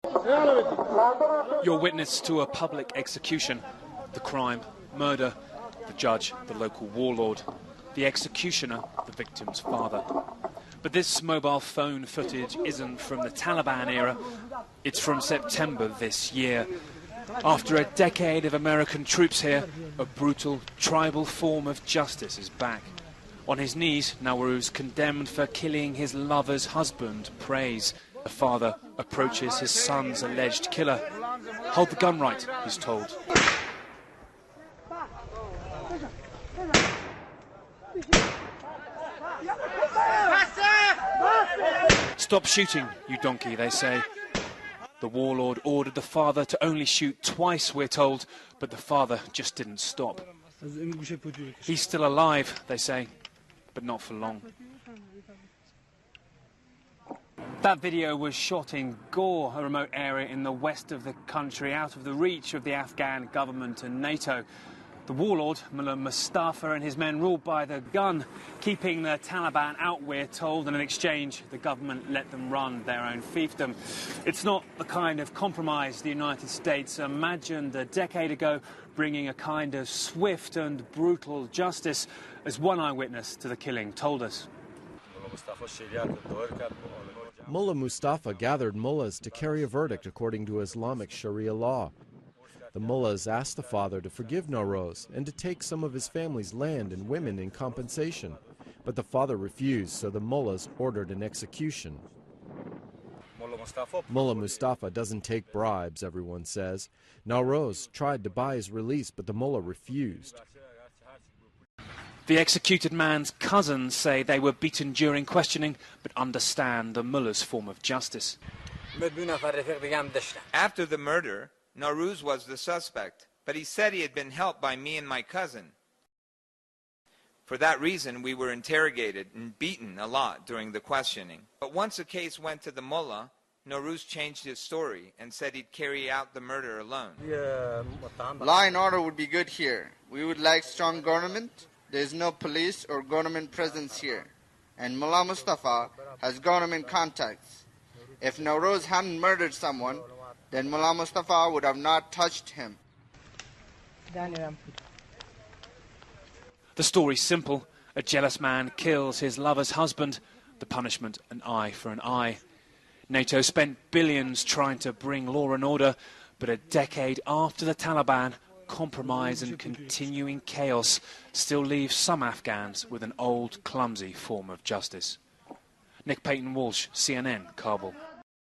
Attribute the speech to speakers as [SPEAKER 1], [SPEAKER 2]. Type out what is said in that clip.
[SPEAKER 1] You're witness to a public execution. The crime, murder, the judge, the local warlord, the executioner, the victim's father. But this mobile phone footage isn't from the Taliban era, it's from September this year. After a decade of American troops here, a brutal tribal form of justice is back. On his knees, Nowruz, condemned for killing his lover's husband, prays. The father approaches his son's alleged killer. Hold the gun right, he's told. Stop shooting, you donkey, they say. The warlord ordered the father to only shoot twice, we're told, but the father just didn't stop. He's still alive, they say, but not for long. That video was shot in Gore, a remote area in the west of the country, out of the reach of the Afghan government and NATO. The warlord, Mullah Mustafa, and his men ruled by the gun, keeping the Taliban out, we're told, and in exchange the government let them run their own fiefdom. It's not the kind of compromise the United States imagined a decade ago, bringing a kind of swift and brutal justice, as one eyewitness to the killing told us.
[SPEAKER 2] Mullah Mustafa gathered mullahs to carry a verdict according to Islamic Sharia law. The mullahs asked the father to forgive Nowruz and to take some of his family's land and women in compensation. But the father refused, so the mullahs ordered an execution. Mullah Mustafa doesn't take bribes, everyone says. Nowruz tried to buy his release, but the mullah refused.
[SPEAKER 1] The executed man's cousins say they were beaten during questioning, but understand the mullah's form of justice.
[SPEAKER 3] After the murder, Nowruz was the suspect, but he said he had been helped by me and my cousin. For that reason, we were interrogated and beaten a lot during the questioning. But once the case went to the mullah, Nowruz changed his story and said he'd carry out the murder alone.
[SPEAKER 4] Law and order would be good here. We would like strong government. There is no police or government presence here. And Mullah Mustafa has government contacts. If Nowruz hadn't murdered someone, then Mullah Mustafa would have not touched him.
[SPEAKER 1] The story's simple. A jealous man kills his lover's husband. The punishment, an eye for an eye. NATO spent billions trying to bring law and order, but a decade after the Taliban, compromise and continuing chaos still leaves some Afghans with an old, clumsy form of justice. Nick Payton-Walsh, CNN, Kabul.